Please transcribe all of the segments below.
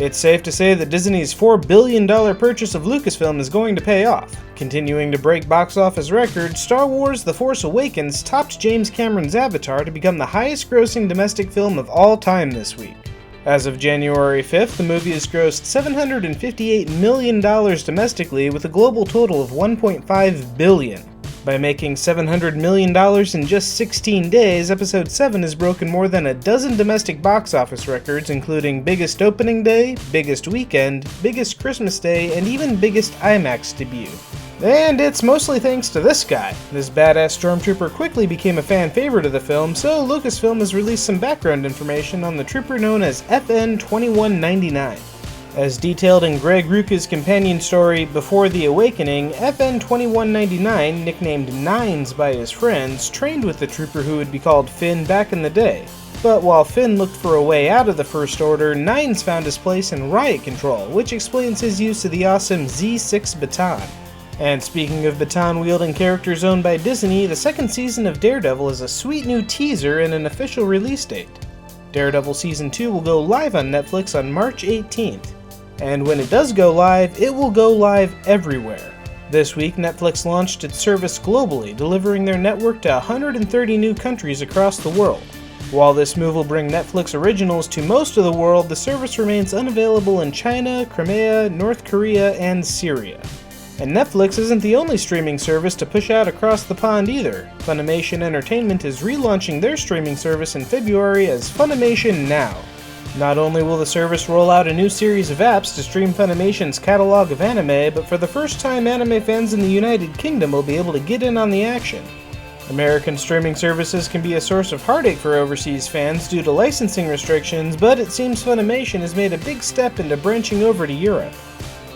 It's safe to say that Disney's $4 billion purchase of Lucasfilm is going to pay off. Continuing to break box office records, Star Wars The Force Awakens topped James Cameron's Avatar to become the highest-grossing domestic film of all time this week. As of January 5th, the movie has grossed $758 million domestically with a global total of $1.5 billion. By making $700 million in just 16 days, Episode 7 has broken more than a dozen domestic box office records, including biggest opening day, biggest weekend, biggest Christmas day, and even biggest IMAX debut. And it's mostly thanks to this guy. This badass stormtrooper quickly became a fan favorite of the film, so Lucasfilm has released some background information on the trooper known as FN 2199. As detailed in Greg Rucka's companion story, Before the Awakening, FN 2199, nicknamed Nines by his friends, trained with the trooper who would be called Finn back in the day. But while Finn looked for a way out of the First Order, Nines found his place in Riot Control, which explains his use of the awesome Z6 baton. And speaking of baton-wielding characters owned by Disney, the second season of Daredevil is a sweet new teaser and an official release date. Daredevil Season 2 will go live on Netflix on March 18th. And when it does go live, it will go live everywhere. This week, Netflix launched its service globally, delivering their network to 130 new countries across the world. While this move will bring Netflix originals to most of the world, the service remains unavailable in China, Crimea, North Korea, and Syria. And Netflix isn't the only streaming service to push out across the pond either. Funimation Entertainment is relaunching their streaming service in February as Funimation Now. Not only will the service roll out a new series of apps to stream Funimation's catalog of anime, but for the first time anime fans in the United Kingdom will be able to get in on the action. American streaming services can be a source of heartache for overseas fans due to licensing restrictions, but it seems Funimation has made a big step into branching over to Europe.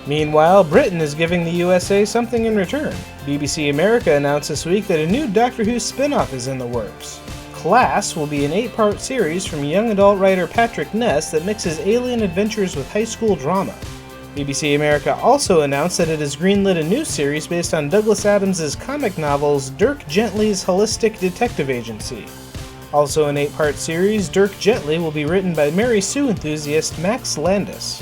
Meanwhile, Britain is giving the USA something in return. BBC America announced this week that a new Doctor Who spin-off is in the works. Class will be an 8-part series from young adult writer Patrick Ness that mixes alien adventures with high school drama. BBC America also announced that it has greenlit a new series based on Douglas Adams' comic novels Dirk Gently's Holistic Detective Agency. Also an 8-part series, Dirk Gently will be written by Mary Sue enthusiast Max Landis.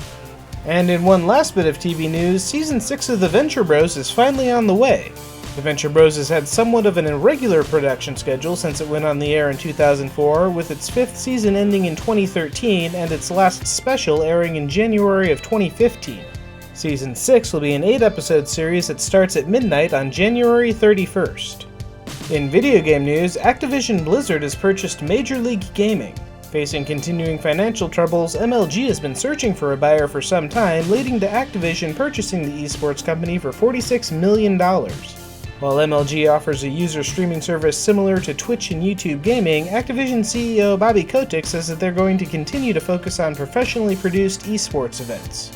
And in one last bit of TV news, Season 6 of The Venture Bros is finally on the way. The Venture Bros has had somewhat of an irregular production schedule since it went on the air in 2004, with its 5th season ending in 2013 and its last special airing in January of 2015. Season 6 will be an 8-episode series that starts at midnight on January 31st. In video game news, Activision Blizzard has purchased Major League Gaming. Facing continuing financial troubles, MLG has been searching for a buyer for some time, leading to Activision purchasing the esports company for $46 million. While MLG offers a user streaming service similar to Twitch and YouTube gaming, Activision CEO Bobby Kotick says that they're going to continue to focus on professionally produced esports events.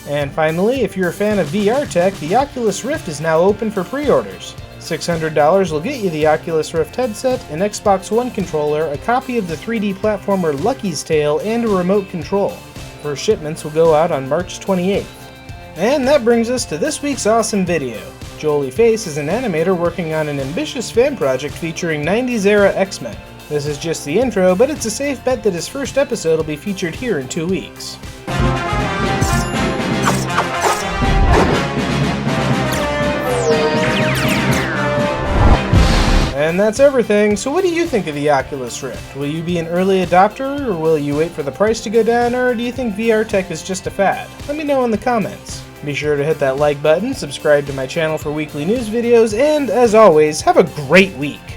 And finally, if you're a fan of VR tech, the Oculus Rift is now open for pre-orders. $600 will get you the Oculus Rift headset, an Xbox One controller, a copy of the 3D platformer Lucky's Tale, and a remote control. First shipments will go out on March 28th. And that brings us to this week's awesome video. Jolie Face is an animator working on an ambitious fan project featuring 90s-era X-Men. This is just the intro, but it's a safe bet that his first episode will be featured here in 2 weeks. And that's everything, so what do you think of the Oculus Rift? Will you be an early adopter, or will you wait for the price to go down, or do you think VR tech is just a fad? Let me know in the comments. Be sure to hit that like button, subscribe to my channel for weekly news videos, and as always, have a great week!